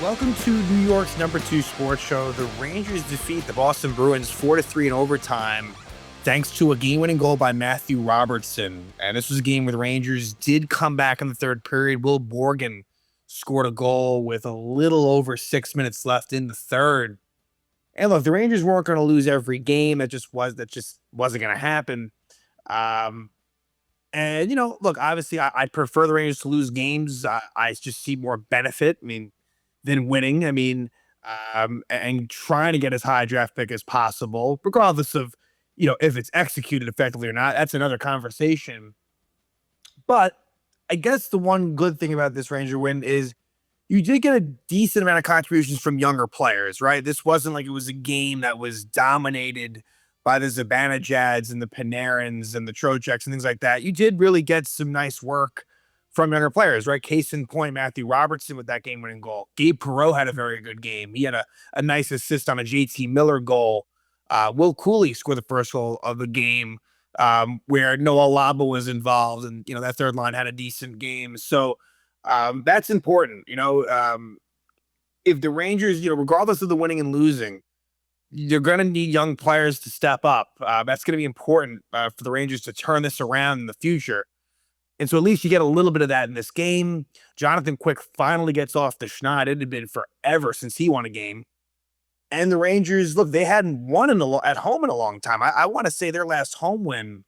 Welcome to New York's #2 sports show. The Rangers defeat the Boston Bruins 4-3 in overtime, thanks to a game-winning goal by Matthew Robertson. And this was a game where the Rangers did come back in the third period. Will Borgen scored a goal with a little over 6 minutes left in the third. And look, the Rangers weren't going to lose every game. That just wasn't going to happen. Um, look, obviously, I'd prefer the Rangers to lose games. I just see more benefit. Than winning. And trying to get as high a draft pick as possible, regardless of, if it's executed effectively or not. That's another conversation. But I guess the one good thing about this Ranger win is you did get a decent amount of contributions from younger players, right? This wasn't like it was a game that was dominated by the Zibanejad and the Panarins and the Trocheks and things like that. You did really get some nice work from younger players, right? Case in point, Matthew Robertson with that game-winning goal. Gabe Perreault had a very good game. He had a nice assist on a JT Miller goal. Will Cooley scored the first goal of the game, where Noah Laba was involved, and that third line had a decent game. So that's important. If the Rangers, regardless of the winning and losing, you're going to need young players to step up. That's going to be important for the Rangers to turn this around in the future. And so at least you get a little bit of that in this game. Jonathan Quick finally gets off the schneid. It had been forever since he won a game. And the Rangers, look, they hadn't won at home in a long time. I want to say their last home win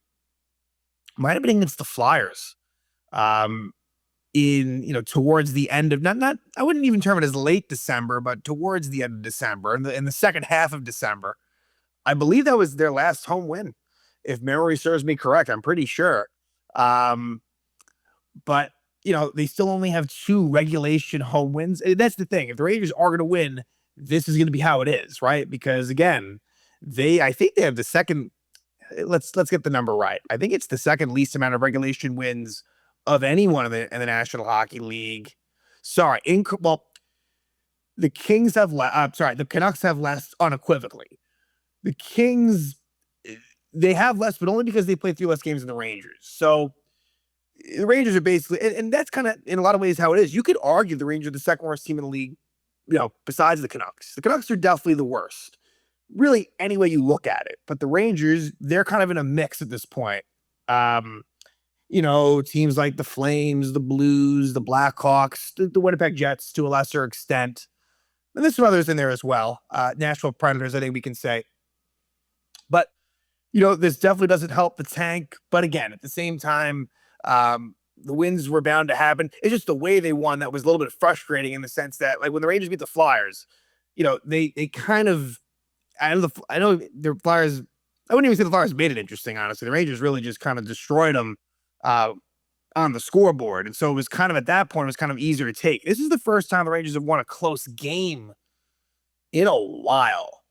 might have been against the Flyers. Towards the end of not I wouldn't even term it as late December, but towards the end of December, in the second half of December. I believe that was their last home win, if memory serves me correct. I'm pretty sure. But, they still only have 2 regulation home wins. That's the thing. If the Rangers are going to win, this is going to be how it is, right? Because, again, I think they have the second – let's get the number right. I think it's the second least amount of regulation wins of anyone in the National Hockey League. Sorry. The Kings have – the Canucks have less unequivocally. The Kings, they have less, but only because they play 3 less games than the Rangers. So – the Rangers are basically, and that's kind of in a lot of ways how it is. You could argue the Rangers are the second worst team in the league, besides the Canucks. The Canucks are definitely the worst, really, any way you look at it. But the Rangers, they're kind of in a mix at this point. Teams like the Flames, the Blues, the Blackhawks, the Winnipeg Jets to a lesser extent. And there's some others in there as well. Nashville Predators, I think we can say. But, this definitely doesn't help the tank. But again, at the same time, the wins were bound to happen. It's just the way they won that was a little bit frustrating in the sense that, like, when the Rangers beat the Flyers, they kind of, I know the Flyers, I wouldn't even say the Flyers made it interesting, honestly. The Rangers really just kind of destroyed them on the scoreboard. And so it was kind of, at that point, it was kind of easier to take. This is the first time the Rangers have won a close game in a while,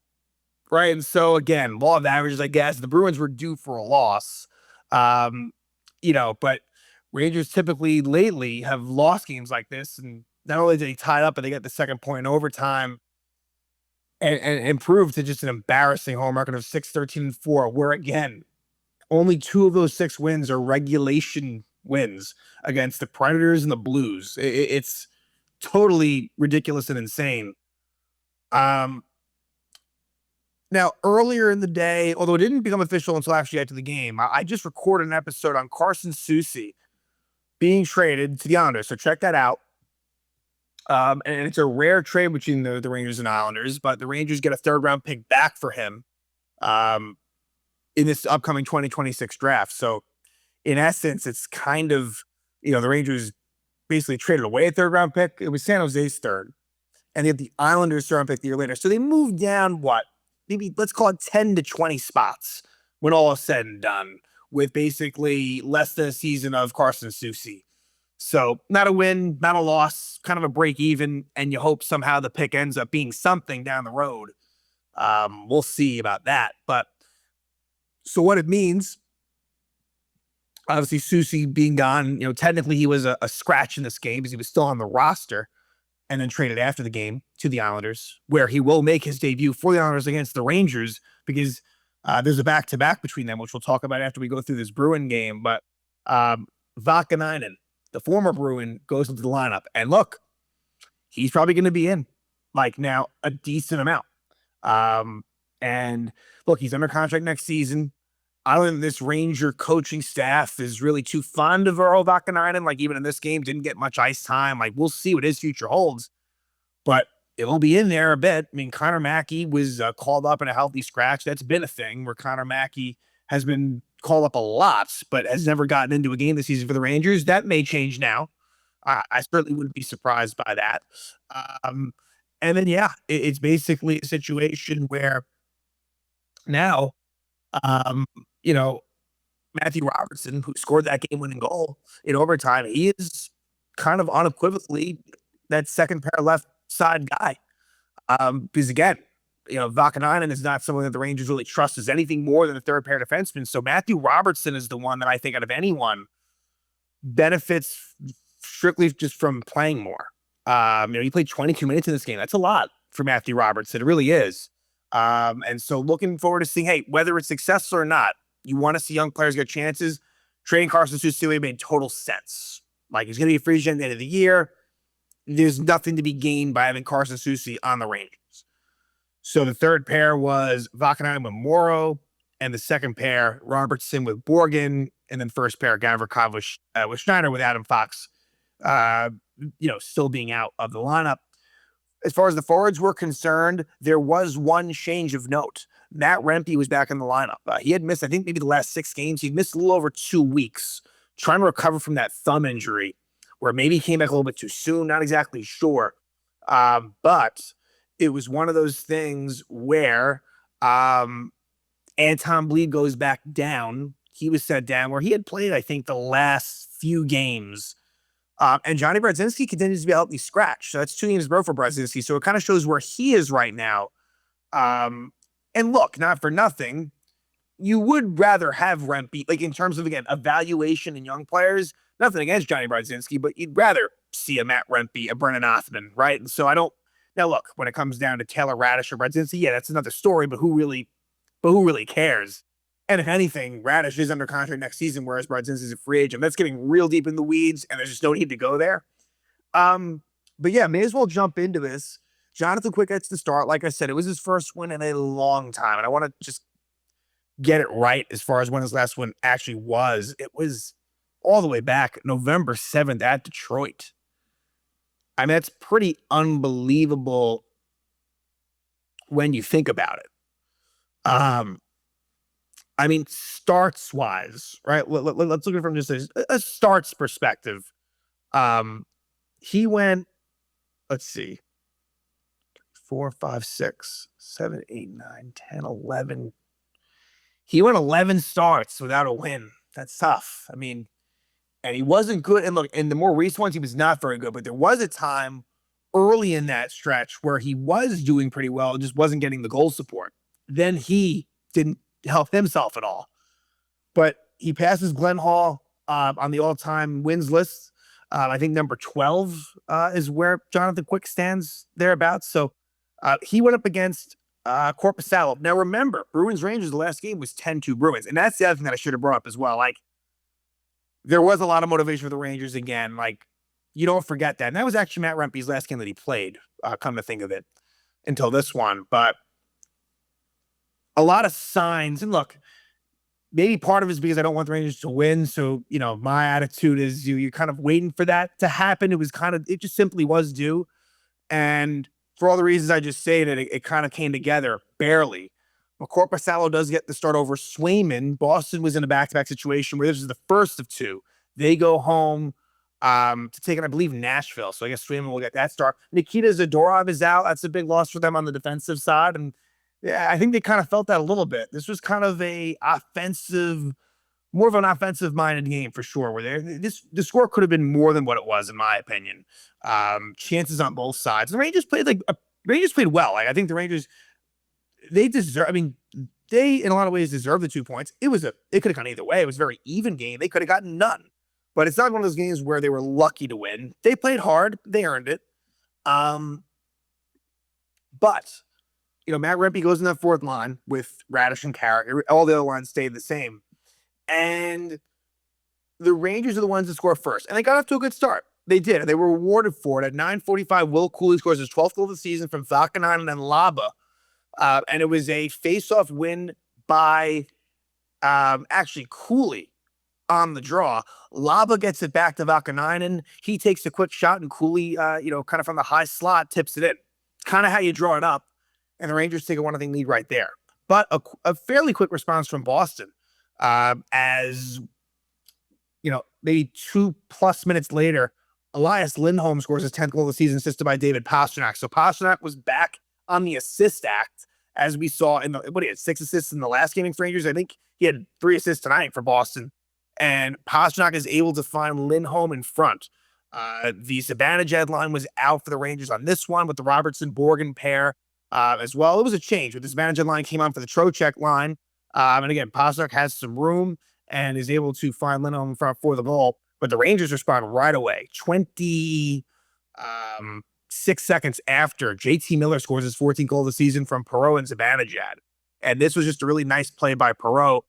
right? And so, again, law of averages, I guess. The Bruins were due for a loss. But Rangers typically lately have lost games like this. And not only did they tie up, but they got the second point in overtime and improved to just an embarrassing home record of 6-13-4, where, again, only 2 of those 6 wins are regulation wins against the Predators and the Blues. It's totally ridiculous and insane. Now, earlier in the day, although it didn't become official until actually after the game, I just recorded an episode on Carson Soucy being traded to the Islanders. So check that out. And it's a rare trade between the Rangers and Islanders, but the Rangers get a 3rd-round pick back for him in this upcoming 2026 draft. So in essence, it's kind of, the Rangers basically traded away a 3rd-round pick. It was San Jose's 3rd. And they had the Islanders 3rd-round pick the year later. So they moved down, maybe let's call it 10 to 20 spots when all is said and done, with basically less than a season of Carson Soucy. So not a win, not a loss, kind of a break even, and you hope somehow the pick ends up being something down the road. We'll see about that. But so what it means, obviously Soucy being gone, technically he was a scratch in this game because he was still on the roster, and then traded after the game to the Islanders, where he will make his debut for the Islanders against the Rangers, because there's a back-to-back between them, which we'll talk about after we go through this Bruin game. But Vakanainen, the former Bruin, goes into the lineup. And look, he's probably going to be in like now a decent amount. Um, and look, he's under contract next season. I don't think this Ranger coaching staff is really too fond of Earl Vakanainen. Like even in this game, didn't get much ice time. Like we'll see what his future holds, but it'll be in there a bit. I mean, Connor Mackey was called up in a healthy scratch. That's been a thing where Connor Mackey has been called up a lot, but has never gotten into a game this season for the Rangers. That may change now. I certainly wouldn't be surprised by that. Um, and then, yeah, it's basically a situation where now, um, you know, Matthew Robertson, who scored that game-winning goal in overtime, he is kind of unequivocally that second pair left side guy. Because again, Vakanainen is not someone that the Rangers really trust as anything more than a third pair defenseman. So Matthew Robertson is the one that I think out of anyone benefits strictly just from playing more. He played 22 minutes in this game. That's a lot for Matthew Robertson. It really is. And so looking forward to seeing, hey, whether it's successful or not, you want to see young players get chances. Trading Carson Soucy made total sense. Like he's going to be a free agent at the end of the year. There's nothing to be gained by having Carson Soucy on the Rangers. So the third pair was Vakanainen with Morrow, and the second pair, Robertson with Borgen, and then first pair, Gavrikov with Schneider with Adam Fox, still being out of the lineup. As far as the forwards were concerned, there was one change of note. Matt Rempe was back in the lineup. He had missed, I think, maybe the last 6 games. He'd missed a little over 2 weeks, trying to recover from that thumb injury, where maybe he came back a little bit too soon. Not exactly sure. But it was one of those things where Anton Bleed goes back down. He was set down where he had played, I think, the last few games. And Johnny Brodzinski continues to be a healthy scratch. So that's 2 games broke for Brodzinski. So it kind of shows where he is right now. And look, not for nothing, you would rather have Rempe, like in terms of, again, evaluation in young players, nothing against Johnny Brodzinski, but you'd rather see a Matt Rempe, a Brennan Othman, right? And so now look, when it comes down to Taylor Radish or Brodzinski, yeah, that's another story, but who really cares? And if anything, Radish is under contract next season, whereas Brodzinski is a free agent. That's getting real deep in the weeds, and there's just no need to go there. But yeah, may as well jump into this. Jonathan Quick gets the start. Like I said, it was his first win in a long time, and I want to just get it right as far as when his last win actually was. It was all the way back November 7th at Detroit. I mean, that's pretty unbelievable when you think about it. I mean, starts-wise, right? Let's look at it from just a starts perspective. He went, let's see, 4, 5, 6, 7, 8, 9, 10, 11. He went 11 starts without a win. That's tough. I mean, and he wasn't good. And look, in the more recent ones, he was not very good. But there was a time early in that stretch where he was doing pretty well and just wasn't getting the goal support. Then he didn't help himself at all. But he passes Glenn Hall on the all-time wins list. I think number 12 is where Jonathan Quick stands thereabouts. So he went up against Korpisalo. Now remember, Bruins Rangers, the last game was 10-2 Bruins. And that's the other thing that I should have brought up as well. Like, there was a lot of motivation for the Rangers again. Like, you don't forget that. And that was actually Matt Rempe's last game that he played, come to think of it, until this one. But a lot of signs. And look, maybe part of it is because I don't want the Rangers to win. So, my attitude is you're kind of waiting for that to happen. It just simply was due. And for all the reasons I just stated, it kind of came together barely. Korpisalo does get the start over Swayman. Boston was in a back-to-back situation where this is the first of 2. They go home to take it, I believe, Nashville. So I guess Swayman will get that start. Nikita Zadorov is out. That's a big loss for them on the defensive side. And yeah, I think they kind of felt that a little bit. This was kind of more of an offensive-minded game for sure. Where the score could have been more than what it was, in my opinion. Chances on both sides. The Rangers played well. Like, I think the Rangers, they deserve. I mean, they in a lot of ways deserve the 2 points. It could have gone either way. It was a very even game. They could have gotten none. But it's not one of those games where they were lucky to win. They played hard. They earned it. But Matt Rempe goes in that fourth line with Radish and Carrick. All the other lines stayed the same. And the Rangers are the ones that score first. And they got off to a good start. They did. They were rewarded for it. At 9:45, Will Cooley scores his 12th goal of the season from Vakanainen and Laba. And it was a face-off win by actually Cooley on the draw. Laba gets it back to Vakanainen. He takes a quick shot, and Cooley, kind of from the high slot, tips it in. Kind of how you draw it up. And the Rangers take a 1-0 lead right there. But a fairly quick response from Boston, as maybe 2+ minutes later, Elias Lindholm scores his 10th goal of the season, assisted by David Pastrnak. So Pastrnak was back on the assist act, as we saw in he had 6 assists in the last game against Rangers. I think he had 3 assists tonight for Boston. And Pastrnak is able to find Lindholm in front. The Zibanejad line was out for the Rangers on this one with the Robertson Borgen pair as well. It was a change. With the Zibanejad line came on for the Trocheck line. And again, Pastrnak has some room and is able to find Lindholm in front for the goal. But the Rangers respond right away. 26 seconds after, JT Miller scores his 14th goal of the season from Perreault and Zibanejad. And this was just a really nice play by Perreault.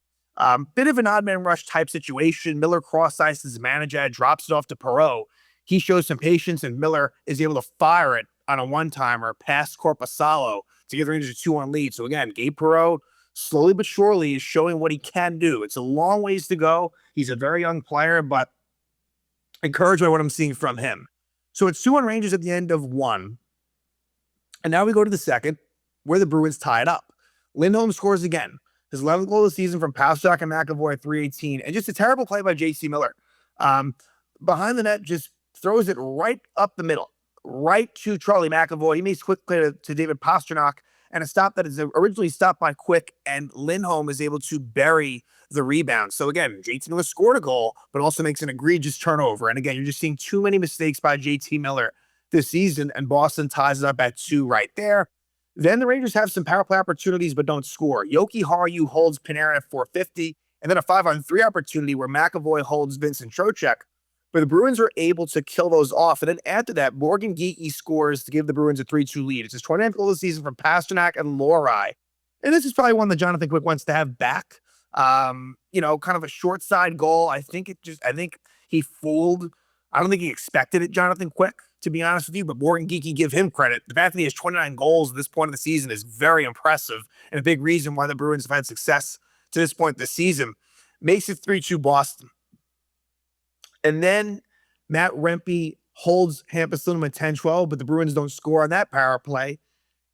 Bit of an odd man rush type situation. Miller cross-ices Zibanejad, drops it off to Perreault. He shows some patience, and Miller is able to fire it on a one-timer past Korpisalo to give the Rangers a 2-1 lead. So again, Gabe Perreault, slowly but surely, is showing what he can do. It's a long ways to go. He's a very young player, but encouraged by what I'm seeing from him. So it's 2-1 Rangers at the end of 1. And now we go to the second, where the Bruins tie it up. Lindholm scores again. His 11th goal of the season from Pastrnak and McAvoy at 3:18. And just a terrible play by J.C. Miller. Behind the net, just throws it right up the middle, right to Charlie McAvoy. He makes quick play to David Pastrnak, and a stop that is originally stopped by Quick, and Lindholm is able to bury the rebound. So again, JT Miller scored a goal, but also makes an egregious turnover. And again, you're just seeing too many mistakes by JT Miller this season, and Boston ties it up at 2 right there. Then the Rangers have some power play opportunities, but don't score. Yoki Haru holds Panarin at 450, and then a 5-on-3 opportunity where McAvoy holds Vincent Trocheck. But the Bruins were able to kill those off. And then after that, Morgan Geekie scores to give the Bruins a 3-2 lead. It's his 29th goal of the season from Pastrnak and Lohrei. And this is probably one that Jonathan Quick wants to have back. Kind of a short side goal. I think he fooled. I don't think he expected it, Jonathan Quick, to be honest with you. But Morgan Geekie, give him credit. The fact that he has 29 goals at this point of the season is very impressive, and a big reason why the Bruins have had success to this point this season. Makes it 3-2 Boston. And then Matt Rempe holds Hampus Lindholm at 10-12, but the Bruins don't score on that power play.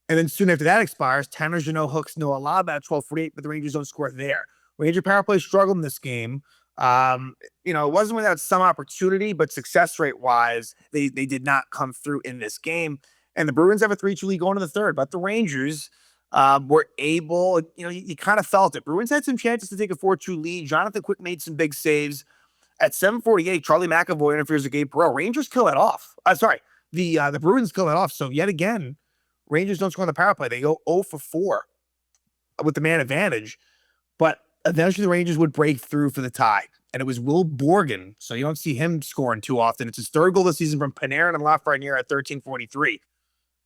And then soon after that expires, Tanner Jeannot hooks Noah Laba at 12:48, but the Rangers don't score there. Ranger power play struggled in this game. It wasn't without some opportunity, but success rate-wise, they did not come through in this game. And the Bruins have a 3-2 lead going to the third, but the Rangers were able, you kind of felt it. Bruins had some chances to take a 4-2 lead. Jonathan Quick made some big saves. At 7:48, Charlie McAvoy interferes with Gabe Perreault. Rangers kill it off. The Bruins kill it off. So yet again, Rangers don't score on the power play. They go 0 for 4 with the man advantage. But eventually the Rangers would break through for the tie. And it was Will Borgen. So you don't see him scoring too often. It's his 3rd goal of the season from Panarin and Lafreniere at 13:43.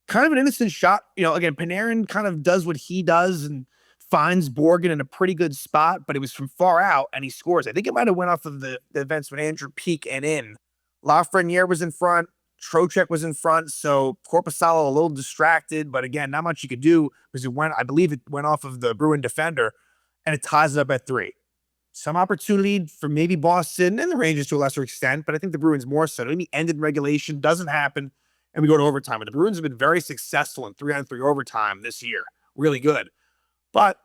Kind of an innocent shot. Again, Panarin kind of does what he does and finds Borgen in a pretty good spot, but it was from far out, and he scores. I think it might have went off of the events when Andrew Peak and in. Lafreniere was in front. Trocheck was in front, so Korpisalo a little distracted, but again, not much you could do because I believe it went off of the Bruin defender, and it ties it up at 3. Some opportunity for maybe Boston and the Rangers to a lesser extent, but I think the Bruins more so. Maybe ended in regulation, doesn't happen, and we go to overtime. And the Bruins have been very successful in 3-on-3 overtime this year. Really good. But,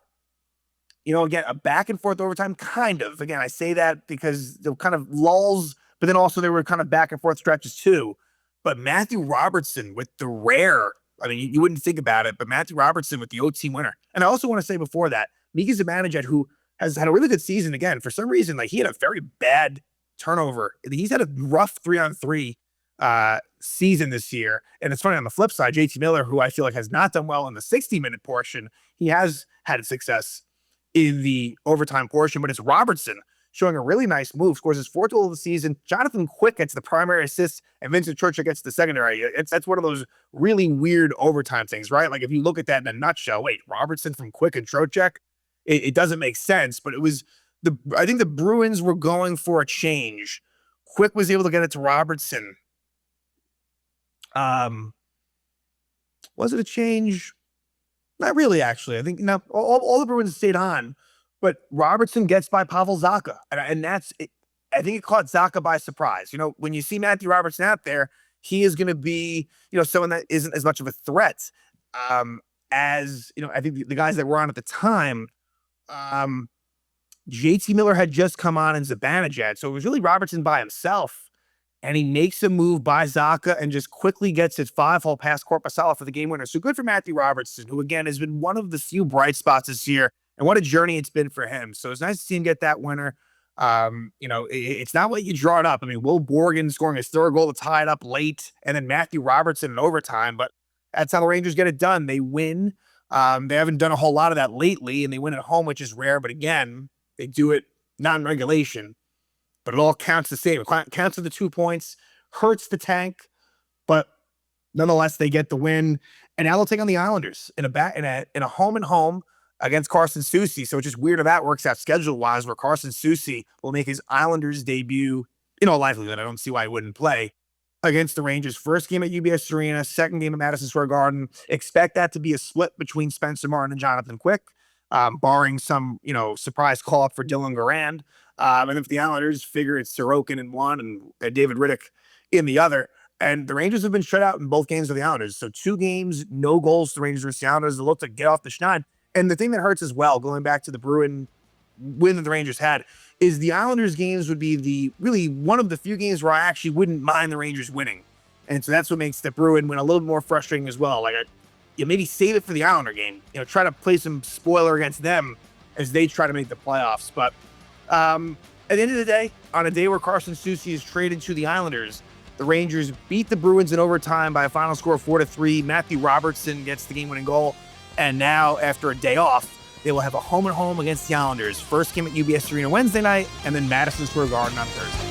again, a back and forth overtime, kind of. Again, I say that because there were kind of lulls, but then also there were kind of back and forth stretches too. But Matthew Robertson with the rare, you wouldn't think about it, but Matthew Robertson with the OT winner. And I also want to say before that, Mika Zibanejad, who has had a really good season again, for some reason, he had a very bad turnover. He's had a rough 3-on-3 season this year. And it's funny, on the flip side, JT Miller, who I feel like has not done well in the 60-minute portion, he has had success in the overtime portion, but it's Robertson showing a really nice move, scores his 4th goal of the season. Jonathan Quick gets the primary assist, and Vincent Trocheck gets the secondary. That's one of those really weird overtime things, right? Like, if you look at that in a nutshell, wait, Robertson from Quick and Trocheck? It doesn't make sense, but I think the Bruins were going for a change. Quick was able to get it to Robertson, Um, was it a change? Not really, actually. I think no, all the Bruins stayed on, but Robertson gets by Pavel Zacha, and that's it. I think it caught Zacha by surprise. You know, when you see Matthew Robertson out there, he is going to be, someone that isn't as much of a threat um, as I think the guys that were on at the time. Um, JT Miller had just come on and Zibanejad, so it was really Robertson by himself. And he makes a move by Zacha and just quickly gets his 5-hole past Korpisalo for the game winner. So good for Matthew Robertson, who again has been one of the few bright spots this year, and what a journey it's been for him. So it's nice to see him get that winner. It's not what you draw it up. I mean, Will Borgen scoring his third goal to tie it up late, and then Matthew Robertson in overtime. But that's how the Rangers get it done. They win. They haven't done a whole lot of that lately, and they win at home, which is rare. But again, they do it not in regulation. But it all counts the same. It counts for the 2 points, hurts the tank, but nonetheless, they get the win. And now they'll take on the Islanders in a home and home against Carson Soucy. So it's just weird how that works out schedule-wise, where Carson Soucy will make his Islanders debut, in all likelihood. I don't see why he wouldn't play against the Rangers. First game at UBS Arena, second game at Madison Square Garden. Expect that to be a split between Spencer Martin and Jonathan Quick, barring some, surprise call-up for Dylan Garand. And if the Islanders figure it's Sorokin in one and David Riddick in the other, and the Rangers have been shut out in both games of the Islanders. So 2 games, no goals to the Rangers versus the Islanders. They look to get off the schneid. And the thing that hurts as well, going back to the Bruin win that the Rangers had, is the Islanders games would be really one of the few games where I actually wouldn't mind the Rangers winning. And so that's what makes the Bruin win a little more frustrating as well. Like, maybe save it for the Islander game. Try to play some spoiler against them as they try to make the playoffs. But at the end of the day, on a day where Carson Soucy is traded to the Islanders, the Rangers beat the Bruins in overtime by a final score of 4-3. Matthew Robertson gets the game-winning goal. And now, after a day off, they will have a home-and-home against the Islanders. First game at UBS Arena Wednesday night, and then Madison Square Garden on Thursday.